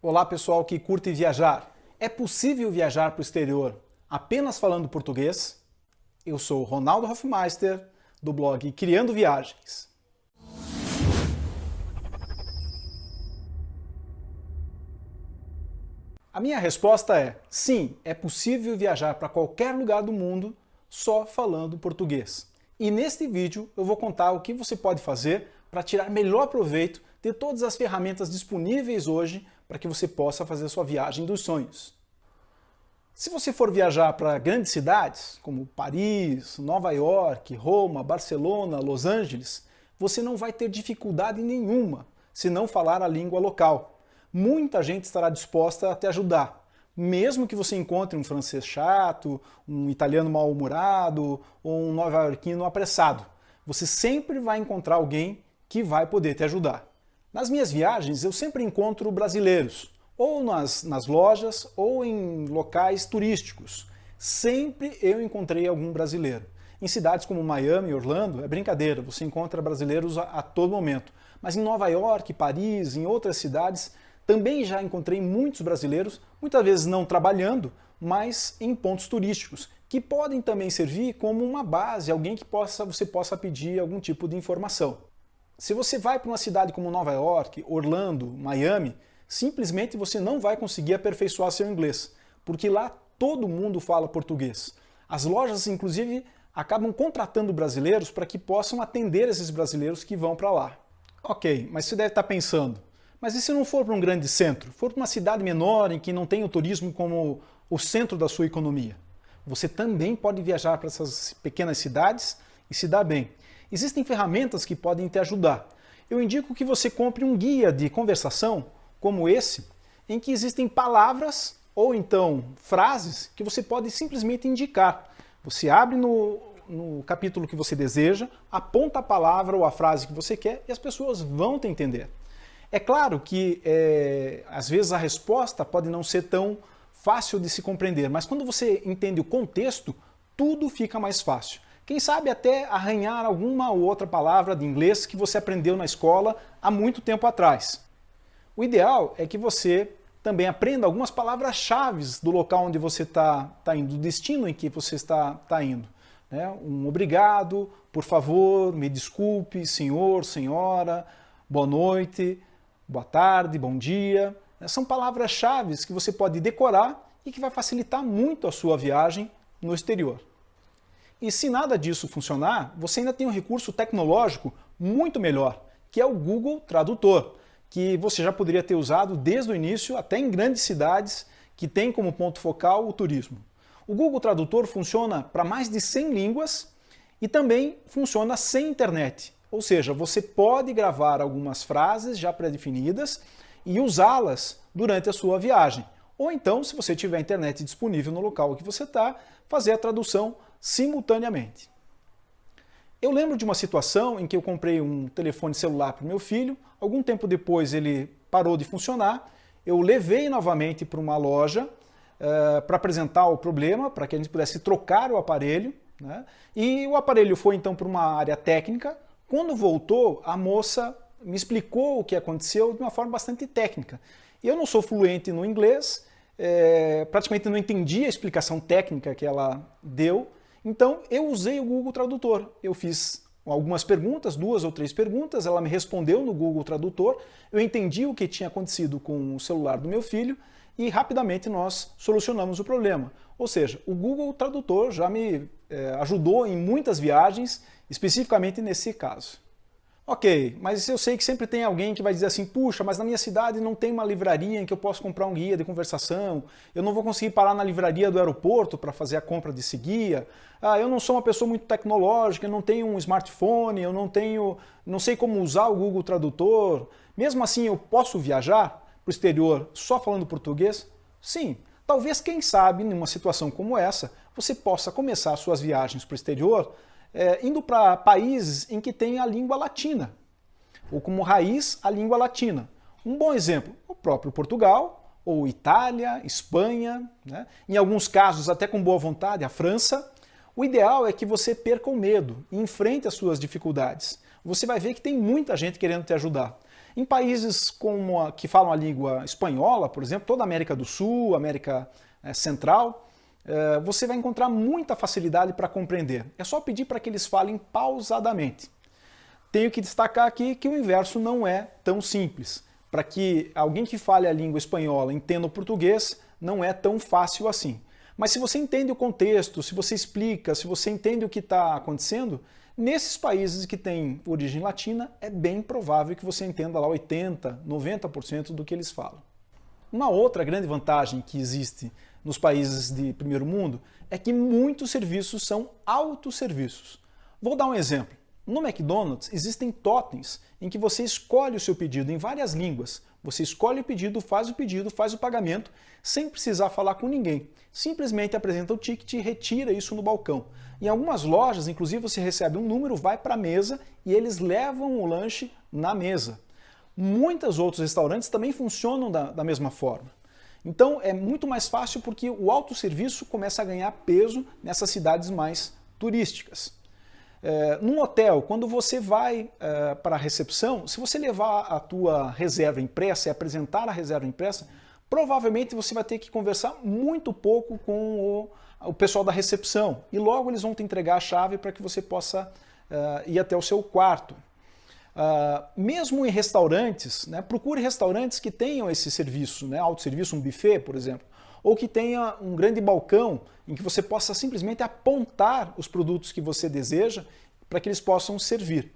Olá pessoal que curte viajar. É possível viajar para o exterior apenas falando português? Eu sou Ronaldo Hoffmeister, do blog Criando Viagens. A minha resposta é sim, é possível viajar para qualquer lugar do mundo só falando português. E neste vídeo eu vou contar o que você pode fazer para tirar melhor proveito de todas as ferramentas disponíveis hoje para que você possa fazer a sua viagem dos sonhos. Se você for viajar para grandes cidades, como Paris, Nova York, Roma, Barcelona, Los Angeles, você não vai ter dificuldade nenhuma se não falar a língua local. Muita gente estará disposta a te ajudar, mesmo que você encontre um francês chato, um italiano mal-humorado ou um nova-iorquino apressado. Você sempre vai encontrar alguém que vai poder te ajudar. Nas minhas viagens, eu sempre encontro brasileiros, ou nas lojas, ou em locais turísticos. Sempre eu encontrei algum brasileiro. Em cidades como Miami e Orlando, é brincadeira, você encontra brasileiros a todo momento. Mas em Nova York, Paris, em outras cidades, também já encontrei muitos brasileiros, muitas vezes não trabalhando, mas em pontos turísticos, que podem também servir como uma base, alguém que você possa pedir algum tipo de informação. Se você vai para uma cidade como Nova York, Orlando, Miami, simplesmente você não vai conseguir aperfeiçoar seu inglês, porque lá todo mundo fala português. As lojas, inclusive, acabam contratando brasileiros para que possam atender esses brasileiros que vão para lá. Ok, mas você deve estar pensando, mas e se não for para um grande centro? For para uma cidade menor em que não tem o turismo como o centro da sua economia? Você também pode viajar para essas pequenas cidades e se dar bem. Existem ferramentas que podem te ajudar. Eu indico que você compre um guia de conversação como esse, em que existem palavras ou então frases que você pode simplesmente indicar. Você abre no capítulo que você deseja, aponta a palavra ou a frase que você quer e as pessoas vão te entender. É claro que às vezes a resposta pode não ser tão fácil de se compreender, mas quando você entende o contexto, tudo fica mais fácil. Quem sabe até arranhar alguma ou outra palavra de inglês que você aprendeu na escola há muito tempo atrás. O ideal é que você também aprenda algumas palavras-chave do local onde você está indo, do destino em que você está indo. Né? Um obrigado, por favor, me desculpe, senhor, senhora, boa noite, boa tarde, bom dia. São palavras-chave que você pode decorar e que vai facilitar muito a sua viagem no exterior. E se nada disso funcionar, você ainda tem um recurso tecnológico muito melhor, que é o Google Tradutor, que você já poderia ter usado desde o início, até em grandes cidades que têm como ponto focal o turismo. O Google Tradutor funciona para mais de 100 línguas e também funciona sem internet. Ou seja, você pode gravar algumas frases já pré-definidas e usá-las durante a sua viagem. Ou então, se você tiver internet disponível no local que você está, fazer a tradução simultaneamente. Eu lembro de uma situação em que eu comprei um telefone celular para o meu filho, algum tempo depois ele parou de funcionar, eu levei novamente para uma loja para apresentar o problema, para que a gente pudesse trocar o aparelho, né? E o aparelho foi então para uma área técnica. Quando voltou, a moça me explicou o que aconteceu de uma forma bastante técnica. Eu não sou fluente no inglês, praticamente não entendi a explicação técnica que ela deu, então eu usei o Google Tradutor. Eu fiz algumas perguntas, 2 ou 3 perguntas, ela me respondeu no Google Tradutor, eu entendi o que tinha acontecido com o celular do meu filho e rapidamente nós solucionamos o problema. Ou seja, o Google Tradutor já me ajudou em muitas viagens, especificamente nesse caso. Ok, mas eu sei que sempre tem alguém que vai dizer assim, puxa, mas na minha cidade não tem uma livraria em que eu posso comprar um guia de conversação, eu não vou conseguir parar na livraria do aeroporto para fazer a compra desse guia, eu não sou uma pessoa muito tecnológica, eu não tenho um smartphone, eu não sei como usar o Google Tradutor, mesmo assim eu posso viajar para o exterior só falando português? Sim, talvez, quem sabe, numa situação como essa, você possa começar suas viagens para o exterior indo para países em que tem a língua latina, ou como raiz a língua latina. Um bom exemplo, o próprio Portugal, ou Itália, Espanha, né? Em alguns casos até com boa vontade, a França. O ideal é que você perca o medo e enfrente as suas dificuldades. Você vai ver que tem muita gente querendo te ajudar. Em países que falam a língua espanhola, por exemplo, toda a América do Sul, América Central, você vai encontrar muita facilidade para compreender. É só pedir para que eles falem pausadamente. Tenho que destacar aqui que o inverso não é tão simples. Para que alguém que fale a língua espanhola entenda o português, não é tão fácil assim. Mas se você entende o contexto, se você explica, se você entende o que está acontecendo, nesses países que têm origem latina, é bem provável que você entenda lá 80%, 90% do que eles falam. Uma outra grande vantagem que existe nos países de primeiro mundo é que muitos serviços são autosserviços. Vou dar um exemplo. No McDonald's existem totens em que você escolhe o seu pedido em várias línguas. Você escolhe o pedido, faz o pagamento, sem precisar falar com ninguém. Simplesmente apresenta o ticket e retira isso no balcão. Em algumas lojas, inclusive, você recebe um número, vai para a mesa e eles levam o lanche na mesa. Muitos outros restaurantes também funcionam da mesma forma. Então é muito mais fácil porque o autosserviço começa a ganhar peso nessas cidades mais turísticas. Num hotel, quando você vai para a recepção, se você levar a tua reserva impressa e apresentar a reserva impressa, provavelmente você vai ter que conversar muito pouco com o pessoal da recepção e logo eles vão te entregar a chave para que você possa ir até o seu quarto. Mesmo em restaurantes, né, procure restaurantes que tenham esse serviço, né, autosserviço, um buffet, por exemplo, ou que tenha um grande balcão em que você possa simplesmente apontar os produtos que você deseja para que eles possam servir.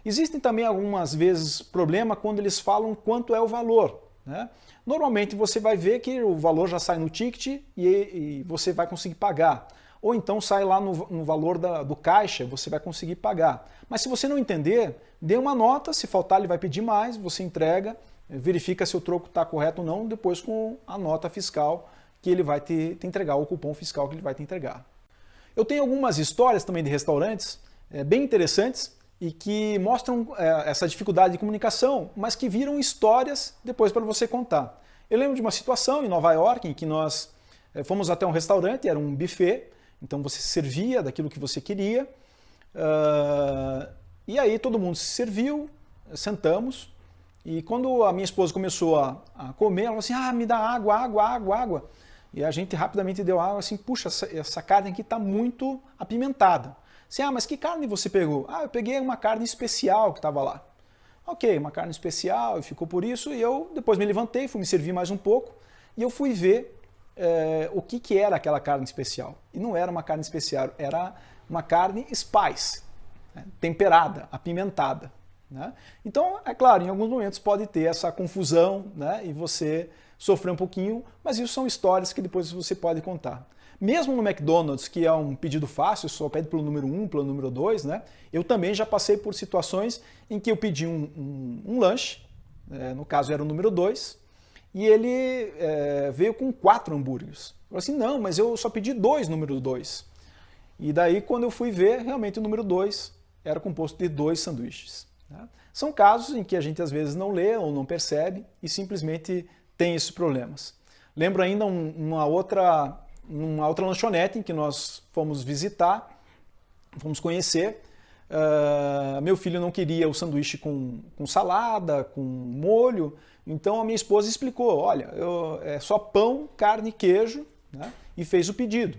Existem também algumas vezes problema quando eles falam quanto é o valor, né? Normalmente você vai ver que o valor já sai no ticket e você vai conseguir pagar. Ou então sai lá no valor do caixa, você vai conseguir pagar. Mas se você não entender, dê uma nota, se faltar ele vai pedir mais, você entrega, verifica se o troco está correto ou não, depois com a nota fiscal que ele vai te entregar, o cupom fiscal que ele vai te entregar. Eu tenho algumas histórias também de restaurantes bem interessantes e que mostram essa dificuldade de comunicação, mas que viram histórias depois para você contar. Eu lembro de uma situação em Nova York em que nós fomos até um restaurante, era um buffet, então você servia daquilo que você queria, e aí todo mundo se serviu, sentamos, e quando a minha esposa começou a comer, ela falou assim, me dá água, água, água, água. E a gente rapidamente deu água, assim, puxa, essa carne aqui está muito apimentada. Assim, mas que carne você pegou? Eu peguei uma carne especial que estava lá. Ok, uma carne especial, e ficou por isso, e eu depois me levantei, fui me servir mais um pouco, e eu fui ver o que era aquela carne especial. E não era uma carne especial, era uma carne spice, né, temperada, apimentada. Né? Então, é claro, em alguns momentos pode ter essa confusão, né, e você sofrer um pouquinho, mas isso são histórias que depois você pode contar. Mesmo no McDonald's, que é um pedido fácil, só pede pelo número 1, pelo número 2, né, eu também já passei por situações em que eu pedi um lanche, no caso era o número 2, e ele veio com 4 hambúrgueres. Eu falei assim, não, mas eu só pedi 2 número 2. E daí, quando eu fui ver, realmente o número 2 era composto de 2 sanduíches. Né? São casos em que a gente às vezes não lê ou não percebe e simplesmente tem esses problemas. Lembro ainda uma outra lanchonete em que nós fomos visitar, fomos conhecer. Meu filho não queria o sanduíche com salada, com molho, então a minha esposa explicou, olha, é só pão, carne e queijo, né, e fez o pedido.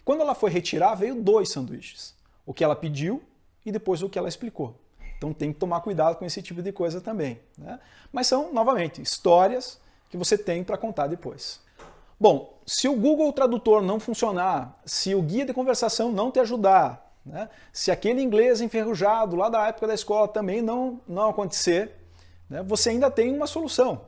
Quando ela foi retirar, veio 2 sanduíches, o que ela pediu e depois o que ela explicou. Então tem que tomar cuidado com esse tipo de coisa também. Né? Mas são, novamente, histórias que você tem para contar depois. Bom, se o Google Tradutor não funcionar, se o guia de conversação não te ajudar, né, se aquele inglês enferrujado lá da época da escola também não acontecer, né, você ainda tem uma solução.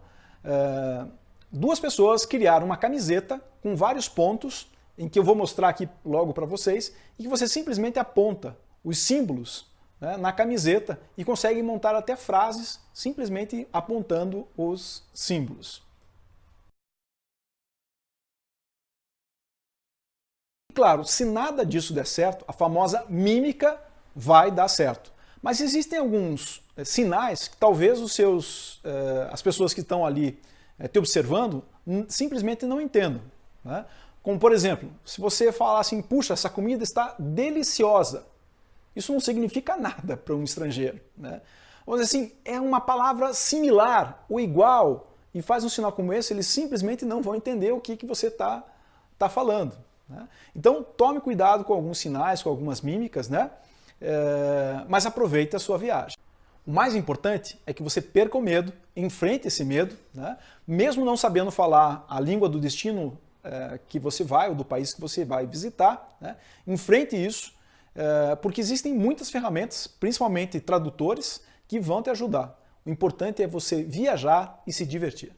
2 pessoas criaram uma camiseta com vários pontos, em que eu vou mostrar aqui logo para vocês, e que você simplesmente aponta os símbolos, né, na camiseta e consegue montar até frases simplesmente apontando os símbolos. Claro, se nada disso der certo, a famosa mímica vai dar certo. Mas existem alguns sinais que talvez as pessoas que estão ali te observando simplesmente não entendam. Né? Como, por exemplo, se você falar assim, puxa, essa comida está deliciosa. Isso não significa nada para um estrangeiro. Né? vamos dizer assim, é uma palavra similar ou igual, e faz um sinal como esse, eles simplesmente não vão entender o que você está falando. Né? Então tome cuidado com alguns sinais, com algumas mímicas, né? Mas aproveite a sua viagem. O mais importante é que você perca o medo, enfrente esse medo, né? Mesmo não sabendo falar a língua do destino que você vai, ou do país que você vai visitar, né? Enfrente isso, porque existem muitas ferramentas, principalmente tradutores, que vão te ajudar. O importante é você viajar e se divertir.